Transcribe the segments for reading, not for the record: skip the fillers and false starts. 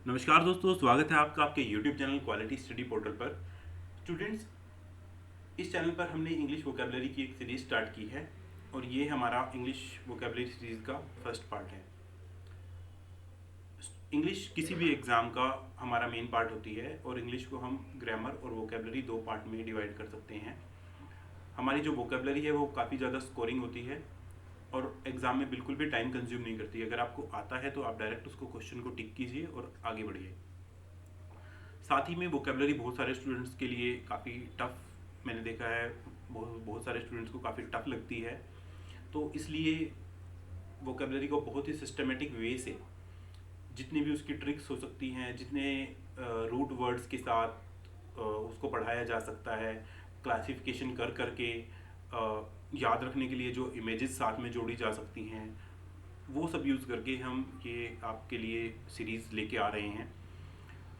नमस्कार दोस्तों, स्वागत है आपका आपके YouTube channel quality study portal पर। स्टूडेंट्स, इस चैनल पर हमने इंग्लिश वोकेबलरी की एक सीरीज स्टार्ट की है और ये हमारा इंग्लिश वोकेबलरी सीरीज का फर्स्ट पार्ट है। इंग्लिश किसी भी एग्ज़ाम का हमारा मेन पार्ट होती है और इंग्लिश को हम ग्रामर और वोकेबलरी दो पार्ट में डिवाइड कर सकते हैं। हमारी जो वोकेबलरी है वो काफ़ी ज़्यादा स्कोरिंग होती है और एग्ज़ाम में बिल्कुल भी टाइम कंज्यूम नहीं करती। अगर आपको आता है तो आप डायरेक्ट उसको क्वेश्चन को टिक कीजिए और आगे बढ़िए। साथ ही में वोकेबलरी बहुत सारे स्टूडेंट्स के लिए काफ़ी टफ, मैंने देखा है बहुत सारे स्टूडेंट्स को काफ़ी टफ लगती है। तो इसलिए वोकेबलरी को बहुत ही सिस्टमेटिक वे से, जितनी भी उसकी ट्रिक्स हो सकती हैं, जितने रूट वर्ड्स के साथ उसको पढ़ाया जा सकता है, क्लासिफिकेशन कर करके याद रखने के लिए जो इमेजेस साथ में जोड़ी जा सकती हैं, वो सब यूज़ करके हम ये आपके लिए सीरीज़ लेके आ रहे हैं।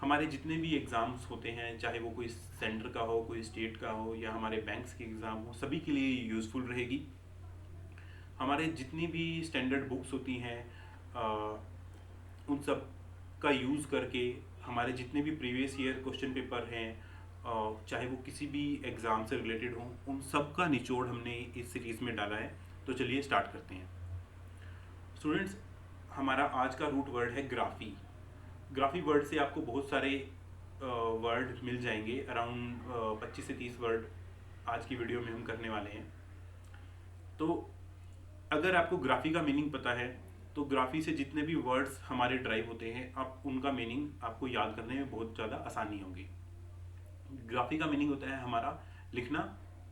हमारे जितने भी एग्ज़ाम्स होते हैं, चाहे वो कोई सेंटर का हो, कोई स्टेट का हो या हमारे बैंक्स के एग्ज़ाम हो, सभी के लिए यूज़फुल रहेगी। हमारे जितनी भी स्टैंडर्ड बुक्स होती हैं उन सब का यूज़ करके हमारे जितने भी प्रीवियस ईयर क्वेश्चन पेपर हैं, चाहे वो किसी भी एग्ज़ाम से रिलेटेड हों, उन सब का निचोड़ हमने इस सीरीज़ में डाला है। तो चलिए स्टार्ट करते हैं। स्टूडेंट्स, हमारा आज का रूट वर्ड है ग्राफी। ग्राफी वर्ड से आपको बहुत सारे वर्ड मिल जाएंगे, अराउंड 25 से 30 वर्ड आज की वीडियो में हम करने वाले हैं। तो अगर आपको ग्राफी का मीनिंग पता है तो ग्राफी से जितने भी वर्ड्स हमारे ड्राइव होते हैं, आप उनका मीनिंग आपको याद करने में बहुत ज़्यादा आसानी होगी। ग्राफी का मीनिंग होता है हमारा लिखना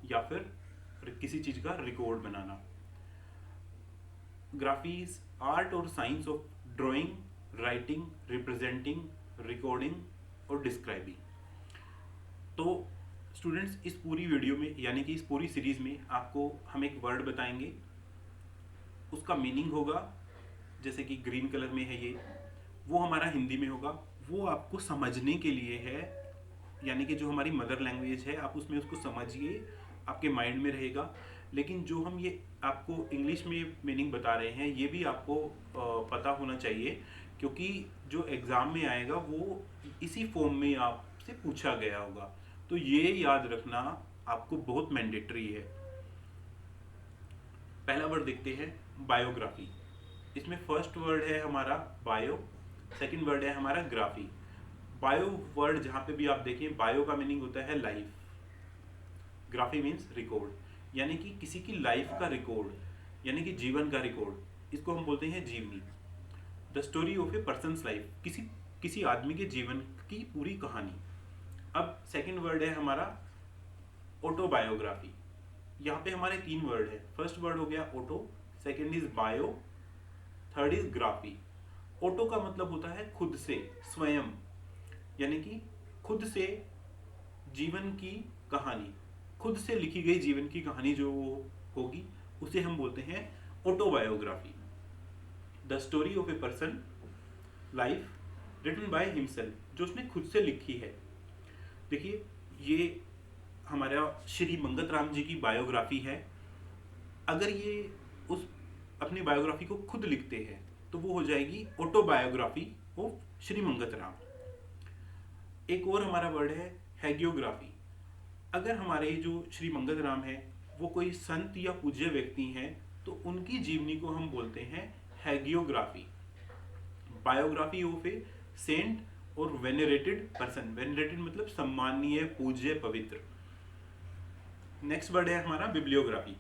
या फिर किसी चीज़ का रिकॉर्ड बनाना। ग्राफी इज आर्ट और science of drawing, writing, representing, recording और डिस्क्राइबिंग। तो स्टूडेंट्स, इस पूरी वीडियो में यानी कि इस पूरी सीरीज में आपको हम एक वर्ड बताएंगे, उसका मीनिंग होगा, जैसे कि ग्रीन कलर में है ये, वो हमारा हिंदी में होगा। वो आपको समझने के लिए है, यानी कि जो हमारी मदर लैंग्वेज है आप उसमें उसको समझिए, आपके माइंड में रहेगा। लेकिन जो हम ये आपको इंग्लिश में मीनिंग बता रहे हैं ये भी आपको पता होना चाहिए, क्योंकि जो एग्ज़ाम में आएगा वो इसी फॉर्म में आपसे पूछा गया होगा। तो ये याद रखना आपको बहुत मैंडेटरी है। पहला वर्ड देखते हैं, बायोग्राफी। इसमें फर्स्ट वर्ड है हमारा बायो, सेकंड वर्ड है हमारा ग्राफी। बायो वर्ड जहां पे भी आप देखें, बायो का मीनिंग होता है लाइफ, ग्राफी मीन्स रिकॉर्ड, यानी कि किसी की लाइफ का रिकॉर्ड, यानी कि जीवन का रिकॉर्ड, इसको हम बोलते हैं जीवनी। The story of a person life, किसी किसी आदमी के जीवन की पूरी कहानी। अब सेकंड वर्ड है हमारा ऑटोबायोग्राफी। यहाँ पे हमारे तीन वर्ड है। फर्स्ट वर्ड हो गया auto, second is bio, third is graphy. Auto का मतलब होता है खुद से, स्वयं, यानी कि खुद से जीवन की कहानी, खुद से लिखी गई जीवन की कहानी जो होगी उसे हम बोलते हैं autobiography. The story of a person life written by himself, जो उसने खुद से लिखी है। देखिए, ये हमारा श्री मंगत राम जी की बायोग्राफी है। अगर ये उस अपनी बायोग्राफी को खुद लिखते हैं तो वो हो जाएगी ऑटोबायोग्राफी ऑफ श्री मंगत राम। एक और हमारा वर्ड है हैगियोग्राफी। अगर हमारे जो श्री मंगत राम है वो कोई संत या पूज्य व्यक्ति हैं तो उनकी जीवनी को हम बोलते हैं हैगियोग्राफी। बायोग्राफी ऑफ ए सेंट और वेनरेटेड पर्सन, वेनरेटेड मतलब सम्माननीय, पूज्य, पवित्र। नेक्स्ट वर्ड है हमारा बिब्लियोग्राफी।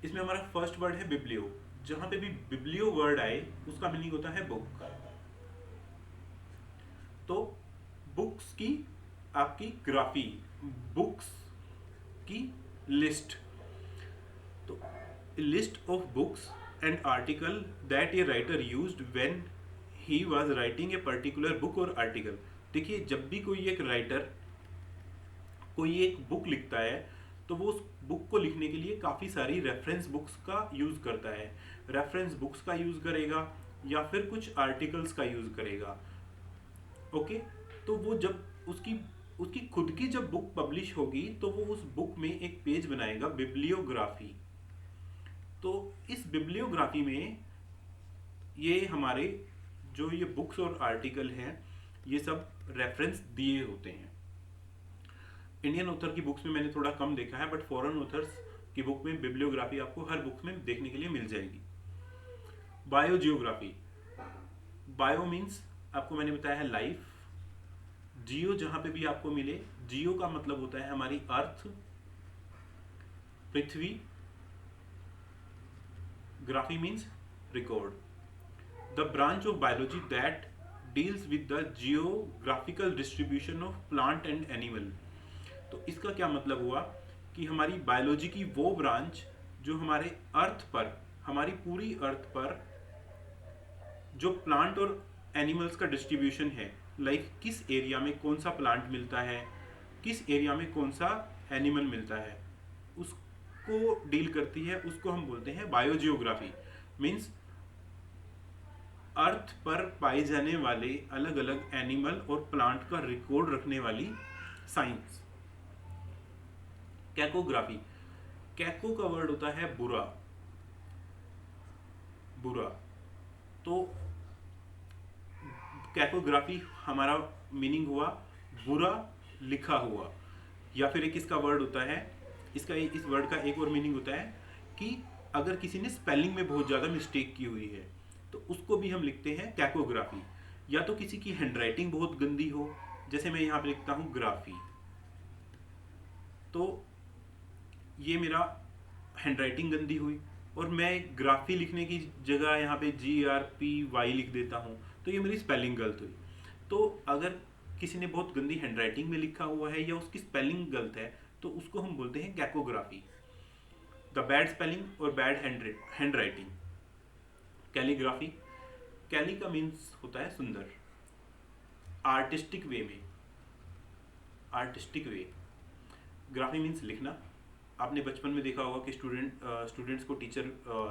इसमें हमारा फर्स्ट वर्ड है बिब्लियो। जहां पे भी बिब्लियो वर्ड आए उसका मीनिंग होता है बुक। तो बुक्स की आपकी ग्राफी, बुक्स की लिस्ट। तो list of books and article that a writer used when he was writing a particular book और आर्टिकल। देखिए, जब भी कोई एक राइटर कोई एक बुक लिखता है तो वो उस बुक को लिखने के लिए काफ़ी सारी रेफरेंस बुक्स का यूज़ करता है। रेफरेंस बुक्स का यूज़ करेगा या फिर कुछ आर्टिकल्स का यूज़ करेगा। ओके, तो वो जब उसकी उसकी खुद की जब बुक पब्लिश होगी तो वो उस बुक में एक पेज बनाएगा बिब्लियोग्राफी। तो इस बिब्लियोग्राफी में ये हमारे जो ये बुक्स और आर्टिकल हैं ये सब रेफरेंस दिए होते हैं। इंडियन ऑथर की बुक्स में मैंने थोड़ा कम देखा है, बट फॉरेन ऑथर्स की बुक में बिब्लियोग्राफी आपको हर बुक में देखने के लिए मिल जाएगी। बायोजियोग्राफी, बायो मीन्स आपको मैंने बताया है लाइफ, जियो जहां पे भी आपको मिले, जियो का मतलब होता है हमारी अर्थ, पृथ्वी, graphy means record, the branch of biology that deals with the geographical distribution of plant and animal. तो इसका क्या मतलब हुआ कि हमारी बायोलॉजी की वो ब्रांच जो हमारे अर्थ पर, हमारी पूरी अर्थ पर जो प्लांट और एनिमल्स का डिस्ट्रीब्यूशन है, लाइक किस एरिया में कौन सा प्लांट मिलता है, किस एरिया में कौन सा एनिमल मिलता है, उसको डील करती है, उसको हम बोलते हैं बायोजियोग्राफी। मीन्स अर्थ पर पाए जाने वाले अलग अलग एनिमल और प्लांट का रिकॉर्ड रखने वाली साइंस। कैकोग्राफी, कैको का वर्ड होता है बुरा, बुरा। तो कैकोग्राफी हमारा मीनिंग हुआ बुरा लिखा हुआ, या फिर एक इसका वर्ड होता है, इस वर्ड का एक और मीनिंग होता है कि अगर किसी ने स्पेलिंग में बहुत ज़्यादा मिस्टेक की हुई है तो उसको भी हम लिखते हैं कैकोग्राफी। या तो किसी की हैंडराइटिंग बहुत गंदी हो, जैसे मैं यहाँ पे लिखता हूँ ग्राफी, तो ये मेरा हैंडराइटिंग गंदी हुई और मैं ग्राफी लिखने की जगह यहाँ पे GRPY लिख देता हूँ, तो ये मेरी स्पेलिंग गलत हुई। तो अगर किसी ने बहुत गंदी हैंडराइटिंग में लिखा हुआ है या उसकी स्पेलिंग गलत है तो उसको हम बोलते हैं कैकोग्राफी, द बैड स्पेलिंग और बैड हैंडराइटिंग। कैलीग्राफी, कैली का मीन्स होता है सुंदर, आर्टिस्टिक वे में, आर्टिस्टिक वे। ग्राफी मीन्स लिखना। आपने बचपन में देखा होगा कि स्टूडेंट्स को टीचर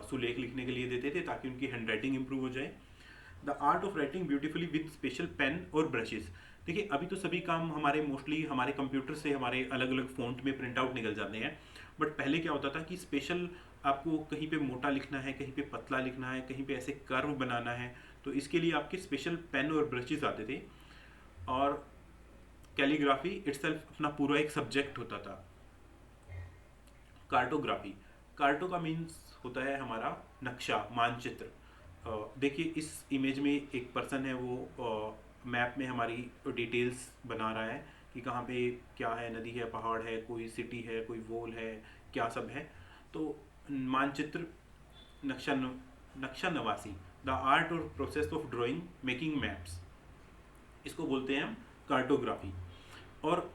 सुलेख लिखने के लिए देते थे ताकि उनकी हैंडराइटिंग इंप्रूव हो जाए। The art of writing beautifully with special pen और ब्रशेस। देखिए अभी तो सभी काम हमारे मोस्टली हमारे कंप्यूटर से हमारे अलग अलग फॉन्ट में प्रिंट आउट निकल जाते हैं, बट पहले क्या होता था कि स्पेशल आपको कहीं पे मोटा लिखना है, कहीं पे पतला लिखना है, कहीं पे ऐसे कर्व बनाना है, तो इसके लिए आपके स्पेशल पेन और ब्रशेस आते थे। और कैलीग्राफी इटसेल्फ अपना पूरा एक सब्जेक्ट होता था। कार्टोग्राफी, कार्टो का मीन्स होता है हमारा नक्शा, मानचित्र। देखिए इस इमेज में एक पर्सन है, वो मैप में हमारी डिटेल्स बना रहा है कि कहाँ पे क्या है, नदी है, पहाड़ है, कोई सिटी है, कोई वॉल है, क्या सब है। तो मानचित्र, नक्शा नवासी, द आर्ट और process of drawing making maps, इसको बोलते हैं हम कार्टोग्राफी। और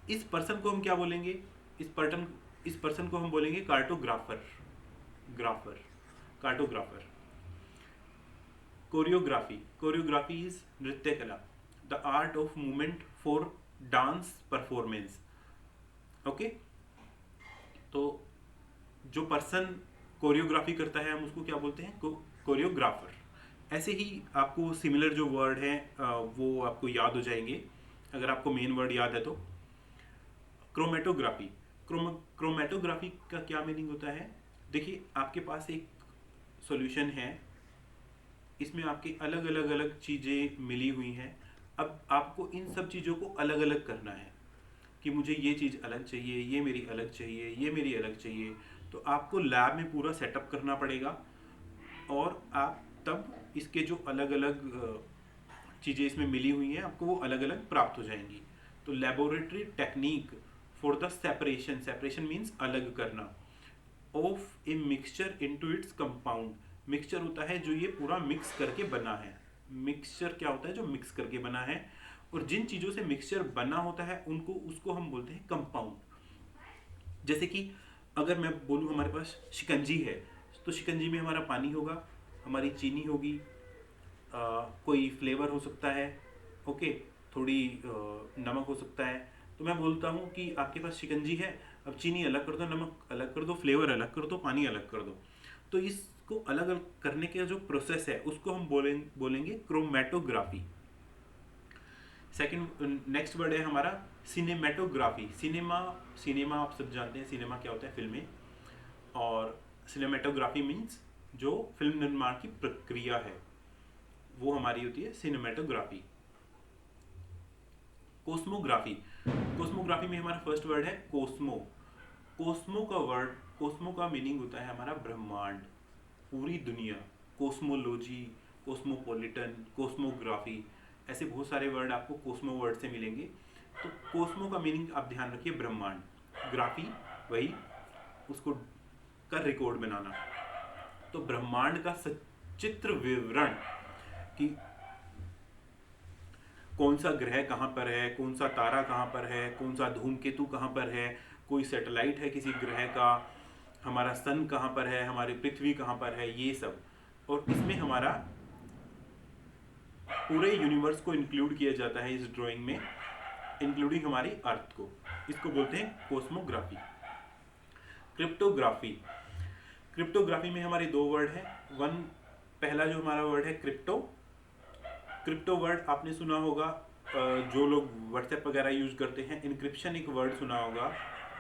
इस पर्सन को हम क्या बोलेंगे, इस पर्सन को हम बोलेंगे cartographer, cartographer. Choreography, choreography is नृत्य कला, the art of movement for dance performance. Okay, तो जो पर्सन कोरियोग्राफी करता है हम उसको क्या बोलते हैं, कोरियोग्राफर। ऐसे ही आपको सिमिलर जो वर्ड हैं वो आपको याद हो जाएंगे अगर आपको मेन वर्ड याद है तो। क्रोमेटोग्राफी, क्रोमेटोग्राफी का क्या मीनिंग होता है, देखिए आपके पास एक सॉल्यूशन है, इसमें आपकी अलग अलग चीज़ें मिली हुई हैं। अब आपको इन सब चीज़ों को अलग अलग करना है कि मुझे ये चीज़ अलग चाहिए, ये मेरी अलग चाहिए, ये मेरी अलग चाहिए। तो आपको लैब में पूरा सेटअप करना पड़ेगा और आप तब इसके जो अलग अलग चीज़ें इसमें मिली हुई हैं आपको वो अलग अलग प्राप्त हो जाएंगी। तो laboratory technique for the separation, separation means अलग करना, of a mixture into its compound. Mixture होता है जो ये पूरा मिक्स करके बना है, मिक्सचर क्या होता है, जो मिक्स करके बना है। और जिन चीज़ों से मिक्सचर बना होता है उसको हम बोलते हैं कंपाउंड। जैसे कि अगर मैं बोलूँ हमारे पास शिकंजी है, तो शिकंजी में हमारा पानी होगा, हमारी चीनी होगी, कोई फ्लेवर हो सकता है, ओके, थोड़ी नमक हो सकता है। तो मैं बोलता हूँ कि आपके पास शिकंजी है, अब चीनी अलग कर दो, नमक अलग कर दो, फ्लेवर अलग कर दो, पानी अलग कर दो। तो इसको अलग अलग करने का जो प्रोसेस है उसको हम बोलेंगे क्रोमेटोग्राफी। सेकंड, नेक्स्ट वर्ड है हमारा सिनेमेटोग्राफी। सिनेमा आप सब जानते हैं, सिनेमा क्या होता है, फिल्में। और सिनेमेटोग्राफी मीन्स जो फिल्म निर्माण की प्रक्रिया है वो हमारी होती है सिनेमेटोग्राफी। कोस्मोग्राफी, कोस्मोग्राफी में हमारा फर्स्ट वर्ड है कोस्मो। कोस्मो का मीनिंग होता है हमारा ब्रह्मांड, पूरी दुनिया। कोस्मोलॉजी, कोस्मोपॉलिटन, कोस्मोग्राफी, ऐसे बहुत सारे वर्ड आपको कोस्मो वर्ड से मिलेंगे। तो कोस्मो का मीनिंग आप ध्यान रखिए ब्रह्मांड, ग्राफी वही उसको का रिकॉर्ड बनाना। तो ब्रह्मांड का सचित्र विवरण कि कौन सा ग्रह कहाँ पर है, कौन सा तारा कहाँ पर है, कौन सा धूमकेतु कहाँ पर है, कोई सैटेलाइट है किसी ग्रह का, हमारा सन कहाँ पर है, हमारी पृथ्वी कहाँ पर है, ये सब। और इसमें हमारा पूरे यूनिवर्स को इंक्लूड किया जाता है इस ड्राइंग में, इंक्लूडिंग हमारी अर्थ को। इसको बोलते हैं कोस्मोग्राफी। क्रिप्टोग्राफी, क्रिप्टोग्राफी में हमारे दो वर्ड हैं। पहला जो हमारा वर्ड है क्रिप्टो। क्रिप्टो वर्ड आपने सुना होगा, जो लोग व्हाट्सएप वगैरह यूज करते हैं। इनक्रिप्शन एक वर्ड सुना होगा,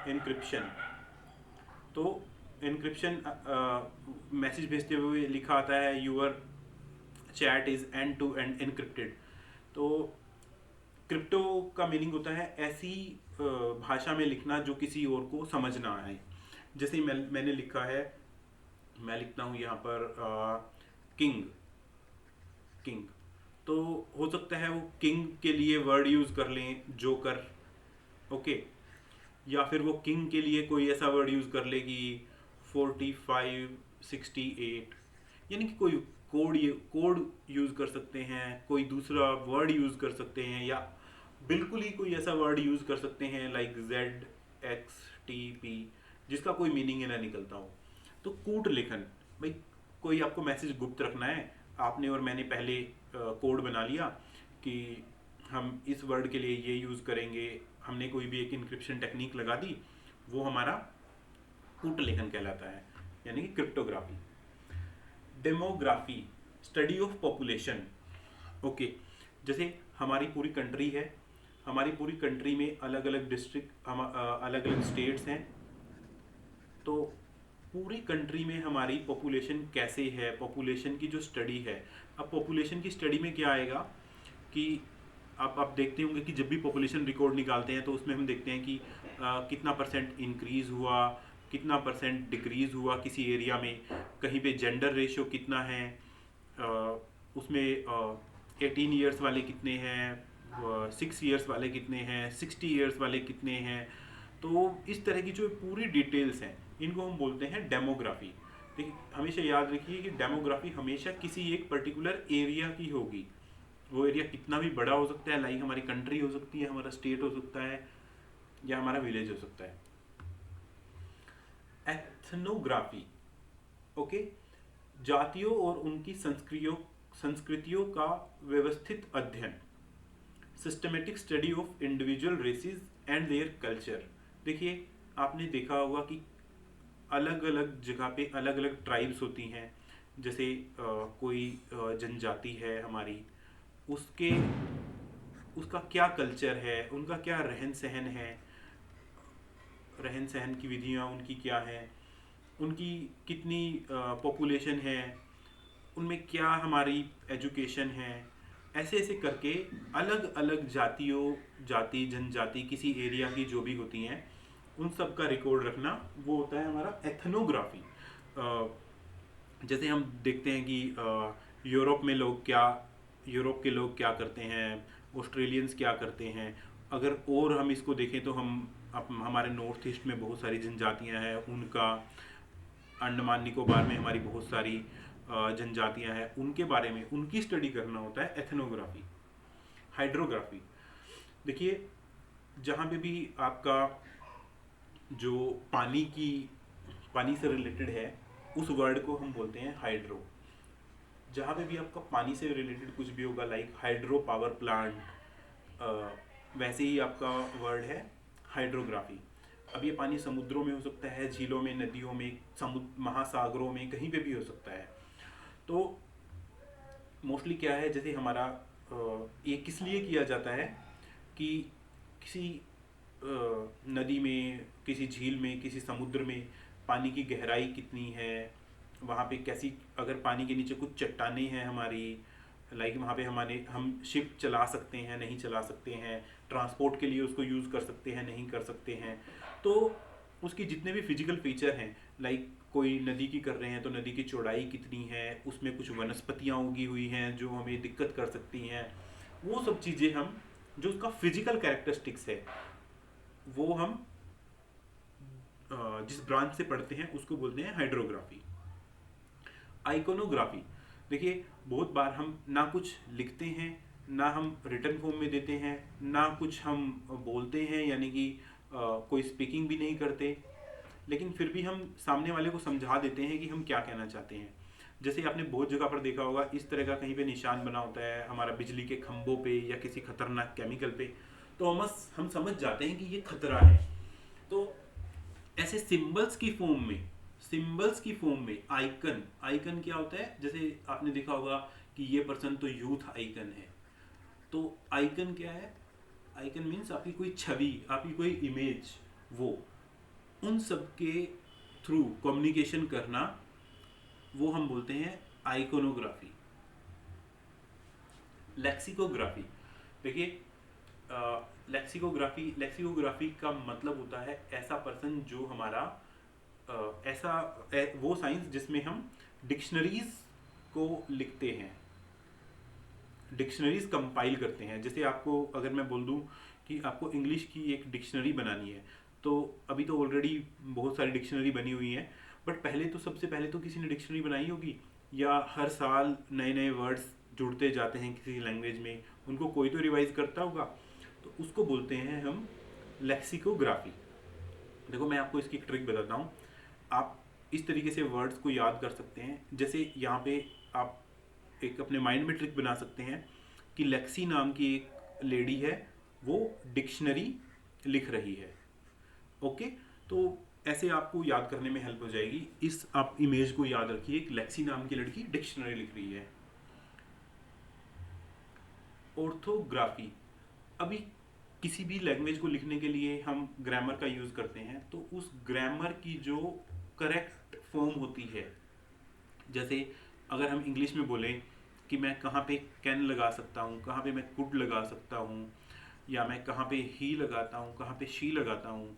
इनक्रिप्शन। तो इनक्रिप्शन मैसेज भेजते हुए लिखा आता है your chat is end to end encrypted. तो क्रिप्टो का मीनिंग होता है ऐसी भाषा में लिखना जो किसी और को समझ ना आए। जैसे मैंने लिखा है, मैं लिखता हूँ यहाँ पर किंग, किंग। तो हो सकता है वो किंग के लिए वर्ड यूज कर लें जोकर, ओके, या फिर वो किंग के लिए कोई ऐसा वर्ड यूज कर ले कि 45 68, यानी कि कोई कोड यूज कर सकते हैं, कोई दूसरा वर्ड यूज कर सकते हैं, या बिल्कुल ही कोई ऐसा वर्ड यूज कर सकते हैं लाइक ZXTP जिसका कोई मीनिंग ही ना निकलता हो। तो कूट लेखन, भाई कोई आपको मैसेज गुप्त रखना है, आपने और मैंने पहले कोड बना लिया कि हम इस वर्ड के लिए ये यूज करेंगे, हमने कोई भी एक इंक्रिप्शन टेक्निक लगा दी, वो हमारा कूट लेखन कहलाता है, यानी कि cryptography. Demography, study of population, okay. जैसे हमारी पूरी कंट्री है, हमारी पूरी कंट्री में अलग अलग डिस्ट्रिक्ट, अलग अलग स्टेट्स हैं। तो पूरी कंट्री में हमारी पॉपुलेशन कैसे है, पॉपुलेशन की जो स्टडी है। अब पॉपुलेशन की स्टडी में क्या आएगा कि आप देखते होंगे कि जब भी पॉपुलेशन रिकॉर्ड निकालते हैं तो उसमें हम देखते हैं कि कितना परसेंट इंक्रीज़ हुआ, कितना परसेंट डिक्रीज़ हुआ किसी एरिया में, कहीं पे जेंडर रेशियो कितना है, उसमें 18 ईयर्स वाले कितने हैं, 6 ईयर्स वाले कितने हैं, 60 ईयर्स वाले कितने हैं। तो इस तरह की जो पूरी डिटेल्स हैं इनको हम बोलते हैं डेमोग्राफी। देखिए हमेशा याद रखिए कि डेमोग्राफी हमेशा किसी एक पर्टिकुलर एरिया की होगी। वो एरिया कितना भी बड़ा हो सकता है, लाइक हमारी कंट्री हो सकती है, हमारा स्टेट हो सकता है, या हमारा विलेज हो सकता है। एथनोग्राफी, ओके, जातियों और उनकी संस्कृतियों का व्यवस्थित अध्ययन, systematic study of individual races and their culture. देखिए आपने देखा होगा कि अलग अलग जगह पे अलग अलग ट्राइब्स होती हैं। जैसे कोई जनजाति है हमारी, उसका क्या कल्चर है, उनका क्या रहन सहन है, रहन सहन की विधियाँ उनकी क्या हैं, उनकी कितनी पॉपुलेशन है, उनमें क्या हमारी एजुकेशन है। ऐसे ऐसे करके अलग अलग जाति जनजाति किसी एरिया की जो भी होती हैं उन सब का रिकॉर्ड रखना, वो होता है हमारा एथनोग्राफी। जैसे हम देखते हैं कि यूरोप के लोग क्या करते हैं, ऑस्ट्रेलियंस क्या करते हैं। अगर और हम इसको देखें तो हमारे नॉर्थ ईस्ट में बहुत सारी जनजातियां हैं, उनका अंडमान निकोबार में हमारी बहुत सारी जनजातियां हैं, उनके बारे में उनकी स्टडी करना होता है एथनोग्राफी। हाइड्रोग्राफी, देखिए जहाँ पे भी आपका जो पानी से रिलेटेड है उस वर्ड को हम बोलते हैं हाइड्रो। जहाँ पे भी आपका पानी से रिलेटेड कुछ भी होगा लाइक हाइड्रो पावर प्लांट, वैसे ही आपका वर्ड है हाइड्रोग्राफी। अब ये पानी समुद्रों में हो सकता है, झीलों में, नदियों में, महासागरों में, कहीं पे भी हो सकता है। तो मोस्टली क्या है, जैसे हमारा ये किस लिए किया जाता है कि किसी नदी में, किसी झील में, किसी समुद्र में पानी की गहराई कितनी है, वहाँ पे कैसी, अगर पानी के नीचे कुछ चट्टानें हैं हमारी, लाइक वहाँ पे हम शिप चला सकते हैं, नहीं चला सकते हैं, ट्रांसपोर्ट के लिए उसको यूज़ कर सकते हैं, नहीं कर सकते हैं। तो उसकी जितने भी फिजिकल फीचर हैं, लाइक कोई नदी की कर रहे हैं तो नदी की चौड़ाई कितनी है, उसमें कुछ वनस्पतियाँ उगी हुई हैं जो हमें दिक्कत कर सकती हैं, वो सब चीज़ें हम, जो उसका फिजिकल कैरेक्टरिस्टिक्स है, वो हम जिस ब्रांच से पढ़ते हैं उसको बोलते हैं हाइड्रोग्राफी। आइकोनोग्राफी, देखिए बहुत बार हम ना कुछ लिखते हैं, ना हम रिटर्न फॉर्म में देते हैं, ना कुछ हम बोलते हैं, यानी कि कोई स्पीकिंग भी नहीं करते, लेकिन फिर भी हम सामने वाले को समझा देते हैं कि हम क्या कहना चाहते हैं। जैसे आपने बहुत जगह पर देखा होगा, इस तरह का कहीं पे निशान बना होता है हमारा बिजली के खंभों पे या किसी खतरनाक केमिकल पे, तो हम समझ जाते हैं कि ये खतरा है। तो ऐसे सिंबल्स की फॉर्म में आइकन, आइकन क्या होता है, जैसे आपने देखा होगा कि ये पर्सन तो यूथ आइकन है। तो आइकन क्या है? आइकन मीन्स आपकी कोई छवि, आपकी कोई इमेज, वो उन सब के थ्रू कम्युनिकेशन करना, वो हम बोलते हैं आइकोनोग्राफी। लेक्सिकोग्राफी, देखिए लेक्सिकोग्राफी का मतलब होता है ऐसा पर्सन जो हमारा वो साइंस जिसमें हम डिक्शनरीज को लिखते हैं, डिक्शनरीज कंपाइल करते हैं। जैसे आपको अगर मैं बोल दूं कि आपको इंग्लिश की एक डिक्शनरी बनानी है, तो अभी तो ऑलरेडी बहुत सारी डिक्शनरी बनी हुई हैं, बट सबसे पहले तो किसी ने डिक्शनरी बनाई होगी, या हर साल नए नए वर्ड्स जुड़ते जाते हैं किसी लैंग्वेज में, उनको कोई तो रिवाइज करता होगा, तो उसको बोलते हैं हम लेक्सिकोग्राफी। देखो मैं आपको इसकी ट्रिक बताता हूँ। आप इस तरीके से वर्ड्स को याद कर सकते हैं, जैसे यहाँ पे आप एक अपने माइंड में ट्रिक बना सकते हैं कि लेक्सी नाम की एक लेडी है, वो डिक्शनरी लिख रही है। ओके, तो ऐसे आपको याद करने में हेल्प हो जाएगी। इस आप इमेज को याद रखिए, एक लेक्सी नाम की लड़की डिक्शनरी लिख रही है। ऑर्थोग्राफी, अभी किसी भी लैंग्वेज को लिखने के लिए हम ग्रामर का यूज करते हैं, तो उस ग्रामर की जो करेक्ट फॉर्म होती है, जैसे अगर हम इंग्लिश में बोलें कि मैं कहाँ पे कैन लगा सकता हूँ, कहाँ पे मैं कुड लगा सकता हूँ, या मैं कहाँ पे ही लगाता हूँ, कहाँ पे शी लगाता हूँ,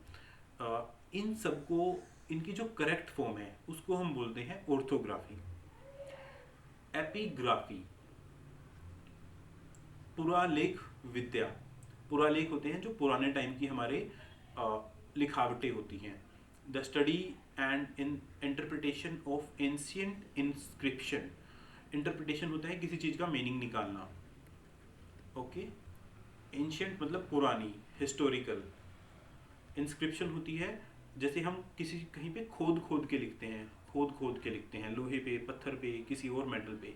इन सबको, इनकी जो करेक्ट फॉर्म है उसको हम बोलते हैं ऑर्थोग्राफी। एपिग्राफी, पुरालेख विद्या, पुरालेख होते हैं जो पुराने टाइम की हमारे लिखावटें होती हैं। The study and in interpretation of ancient inscription, interpretation होता है किसी चीज़ का मीनिंग निकालना। ओके, एंशियंट मतलब पुरानी, हिस्टोरिकल। इंस्क्रिप्शन होती है जैसे हम किसी कहीं पे खोद खोद के लिखते हैं, लोहे पे, पत्थर पे, किसी और मेटल पे।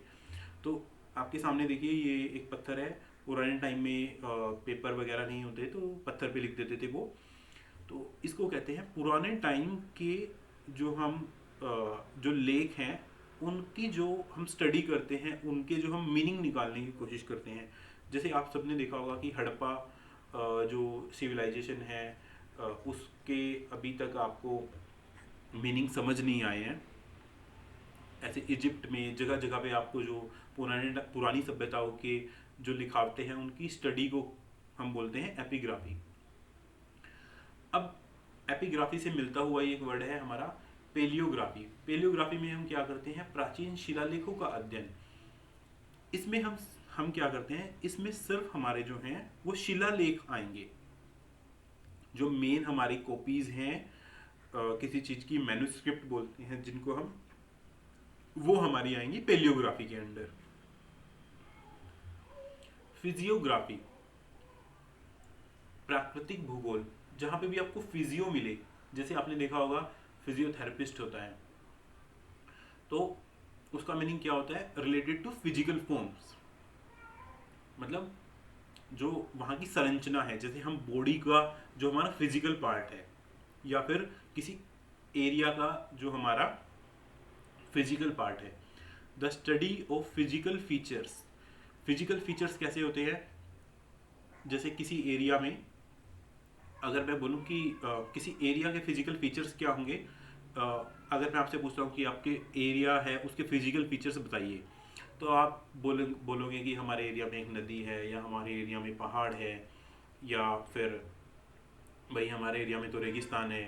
तो आपके सामने देखिए ये एक पत्थर है, पुराने टाइम में पेपर वगैरह नहीं होते तो पत्थर पे लिख देते थे वो। तो इसको कहते हैं पुराने टाइम के जो लेख हैं, उनकी जो हम स्टडी करते हैं, उनके जो हम मीनिंग निकालने की कोशिश करते हैं। जैसे आप सबने देखा होगा कि हड़प्पा जो सिविलाइजेशन है, उसके अभी तक आपको मीनिंग समझ नहीं आए हैं। ऐसे इजिप्ट में जगह जगह पे आपको जो पुरानी सभ्यताओं के जो लिखावटें हैं, उनकी स्टडी को हम बोलते हैं एपिग्राफी। अब एपिग्राफी से मिलता हुआ एक वर्ड है हमारा पेलियोग्राफी। पेलियोग्राफी में हम क्या करते हैं? प्राचीन शिलालेखों का अध्ययन। इसमें हम क्या करते हैं, इसमें सिर्फ हमारे जो हैं वो शिलालेख आएंगे, जो मेन हमारी कॉपीज हैं, किसी चीज की मैन्युस्क्रिप्ट बोलते हैं जिनको हम, वो हमारी आएंगी पेलियोग्राफी के अंडर। फिजियोग्राफी, प्राकृतिक भूगोल, जहां पे भी आपको फिजियो मिले, जैसे आपने देखा होगा फिजियोथेरेपिस्ट होता है, तो उसका मीनिंग क्या होता है? रिलेटेड टू फिजिकल फॉर्म्स, मतलब जो वहां की संरचना है, जैसे हम बॉडी का जो हमारा फिजिकल पार्ट है, या फिर किसी एरिया का जो हमारा फिजिकल पार्ट है। The study of physical features, physical features कैसे होते हैं? जैसे किसी एरिया में, अगर मैं बोलूं कि किसी एरिया के फिजिकल फीचर्स क्या होंगे, अगर मैं आपसे पूछता हूँ कि आपके एरिया है उसके फिजिकल फीचर्स बताइए, तो आप बोलोगे कि हमारे एरिया में एक नदी है, या हमारे एरिया में पहाड़ है, या फिर भाई हमारे एरिया में तो रेगिस्तान है,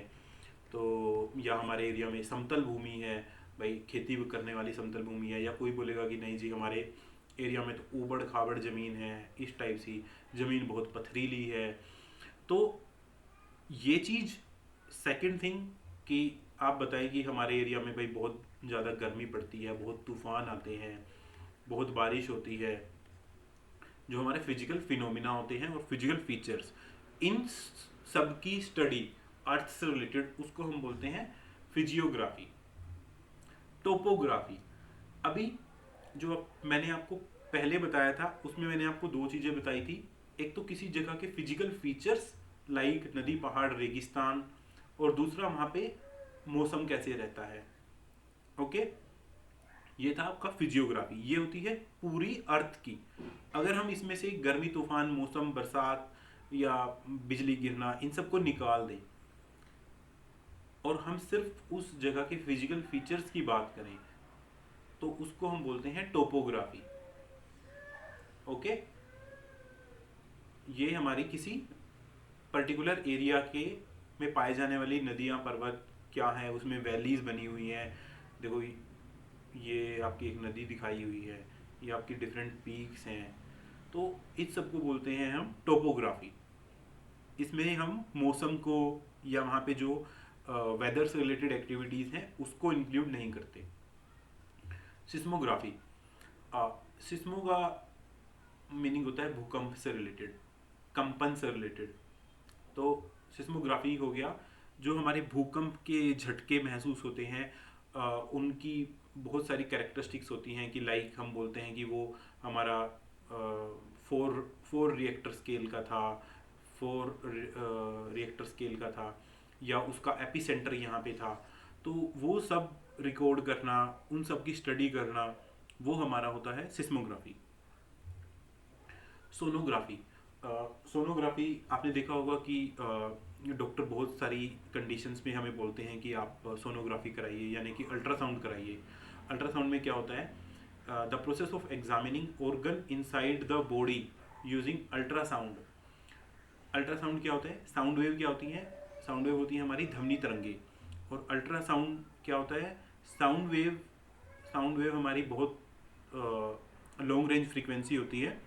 तो या हमारे एरिया में समतल भूमि है, भाई खेती करने वाली समतल भूमि है। या कोई बोलेगा कि नहीं जी हमारे एरिया में तो ऊबड़ खाबड़ ज़मीन है, इस टाइप सी ज़मीन बहुत पथरीली है। तो ये चीज़ सेकंड थिंग कि आप बताइए कि हमारे एरिया में भाई बहुत ज़्यादा गर्मी पड़ती है, बहुत तूफान आते हैं, बहुत बारिश होती है, जो हमारे फिजिकल फिनोमिना होते हैं और फिजिकल फीचर्स, इन सब की स्टडी अर्थ से रिलेटेड, उसको हम बोलते हैं फिजियोग्राफी, टोपोग्राफी। अभी जो मैंने आपको पहले बताया था उसमें मैंने आपको दो चीज़ें बताई थी। एक तो किसी जगह के फिजिकल फीचर्स लाइक नदी, पहाड़, रेगिस्तान, और दूसरा वहाँ पे मौसम कैसे रहता है। ओके, ये था आपका फिजियोग्राफी। ये होती है पूरी अर्थ की। अगर हम इसमें से गर्मी, तूफान, मौसम, बरसात या बिजली गिरना, इन सबको निकाल दें और हम सिर्फ उस जगह के फिजिकल फीचर्स की बात करें, तो उसको हम बोलते हैं टोपोग्राफी। ओके, ये हमारी किसी पर्टिकुलर एरिया के में पाए जाने वाली नदियाँ, पर्वत क्या है, उसमें वैलीज बनी हुई हैं। देखो ये आपकी एक नदी दिखाई हुई है, ये आपकी डिफरेंट पीक्स हैं, तो इस सब को बोलते हैं हम टोपोग्राफी। इसमें हम मौसम को या वहाँ पे जो वेदर से रिलेटेड एक्टिविटीज़ हैं उसको इंक्लूड नहीं करते। सिस्मोग्राफी, सिस्मो का मीनिंग होता है भूकंप से रिलेटेड, कंपन से रिलेटेड। तो सिस्मोग्राफी हो गया जो हमारे भूकंप के झटके महसूस होते हैं, उनकी बहुत सारी कैरेक्टरिस्टिक्स होती हैं कि लाइक हम बोलते हैं कि वो हमारा फोर रिएक्टर स्केल का था, फोर रिएक्टर स्केल का था, या उसका एपिसेंटर यहाँ पे था। तो वो सब रिकॉर्ड करना, उन सब की स्टडी करना, वो हमारा होता है सिस्मोग्राफी। सोनोग्राफी, सोनोग्राफी आपने देखा होगा कि डॉक्टर बहुत सारी कंडीशंस में हमें बोलते हैं कि आप सोनोग्राफी कराइए, यानी कि अल्ट्रासाउंड कराइए। अल्ट्रासाउंड में क्या होता है, the process of examining organ inside the body using ultrasound. Ultrasound क्या होता है, साउंड वेव क्या होती है, साउंड वेव होती है हमारी ध्वनि तरंगे। और अल्ट्रासाउंड क्या होता है, साउंड वेव, साउंड वेव हमारी बहुत लॉन्ग रेंज फ्रीक्वेंसी होती है।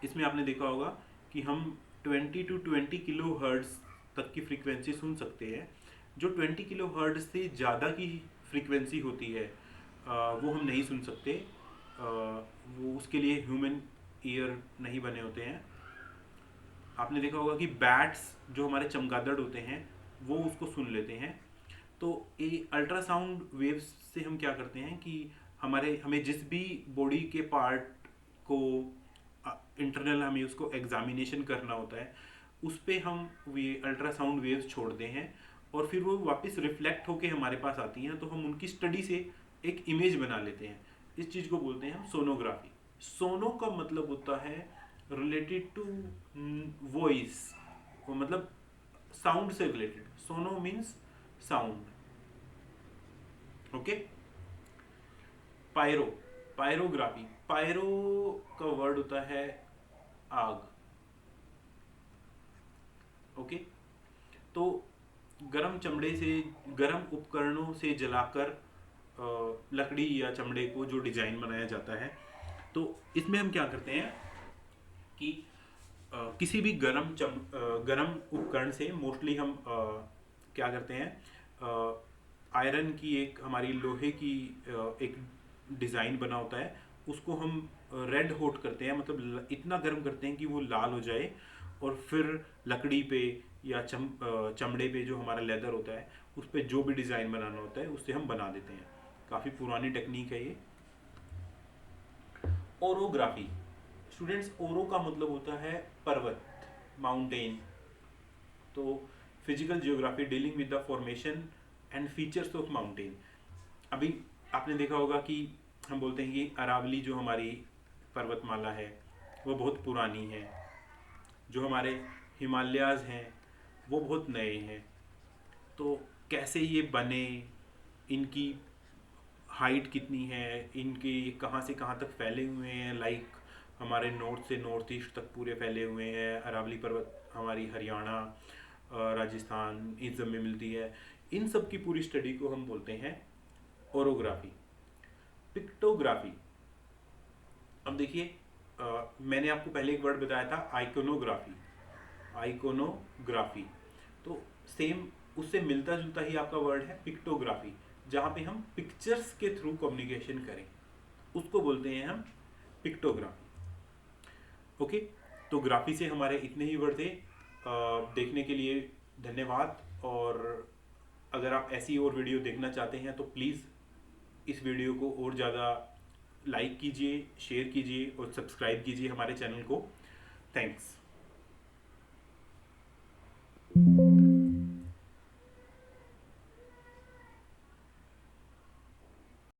इसमें आपने देखा होगा कि हम 20 to 20 किलो हर्ट्ज तक की फ्रीक्वेंसी सुन सकते हैं। जो 20 किलो हर्ट्ज से ज़्यादा की फ्रीक्वेंसी होती है वो हम नहीं सुन सकते। वो उसके लिए ह्यूमन ईयर नहीं बने होते हैं। आपने देखा होगा कि बैट्स जो हमारे चमगादड़ होते हैं वो उसको सुन लेते हैं। तो ये अल्ट्रासाउंड वेव्स से हम क्या करते हैं कि हमें जिस भी बॉडी के पार्ट को इंटरनल हमें उसको एग्जामिनेशन करना होता है, उस पर हम ये अल्ट्रासाउंड वेव्स छोड़ते हैं और फिर वो वापस रिफ्लेक्ट होके हमारे पास आती हैं, तो हम उनकी स्टडी से एक इमेज बना लेते हैं। इस चीज़ को बोलते हैं हम सोनोग्राफी। सोनो का मतलब होता है रिलेटेड टू वॉइस, मतलब साउंड से related. Sono means sound. Okay, pyro, pyrography, pyro का वर्ड होता है आग। ओके, तो गरम चमड़े से, गरम उपकरणों से जलाकर लकड़ी या चमड़े को जो डिजाइन बनाया जाता है, तो इसमें हम क्या करते हैं कि किसी भी गरम उपकरण से मोस्टली हम क्या करते हैं, आयरन की एक, हमारी लोहे की एक डिज़ाइन बना होता है, उसको हम रेड हॉट करते हैं, मतलब इतना गर्म करते हैं कि वो लाल हो जाए, और फिर लकड़ी पे या चमड़े पे जो हमारा लेदर होता है उस पर जो भी डिज़ाइन बनाना होता है उससे हम बना देते हैं। काफ़ी पुरानी टेक्निक है ये। ओरोग्राफी, स्टूडेंट्स, ओरो का मतलब होता है पर्वत, माउंटेन। तो physical geography dealing with the formation and features of mountain. अभी आपने देखा होगा कि हम बोलते हैं कि अरावली जो हमारी पर्वतमाला है वो बहुत पुरानी है, जो हमारे हिमालयाज़ हैं वो बहुत नए हैं। तो कैसे ये बने, इनकी हाइट कितनी है इनकी, कहाँ से कहाँ तक फैले हुए हैं, लाइक हमारे नॉर्थ से नॉर्थ ईस्ट तक पूरे फैले हुए हैं। अरावली पर्वत हमारी हरियाणा राजस्थान इन सब में मिलती है। इन सब की पूरी स्टडी को हम बोलते हैं ओरोग्राफी। पिक्टोग्राफी, अब देखिए मैंने आपको पहले एक वर्ड बताया था आइकोनोग्राफी। आइकोनोग्राफी तो सेम उससे मिलता जुलता ही आपका वर्ड है पिक्टोग्राफी, जहाँ पे हम पिक्चर्स के थ्रू कम्युनिकेशन करें उसको बोलते हैं हम पिक्टोग्राफी। ओके, तो ग्राफी से हमारे इतने ही वर्ड थे। देखने के लिए धन्यवाद। और अगर आप ऐसी और वीडियो देखना चाहते हैं तो प्लीज़ इस वीडियो को और ज़्यादा लाइक कीजिए, शेयर कीजिए और सब्सक्राइब कीजिए हमारे चैनल को। थैंक्स।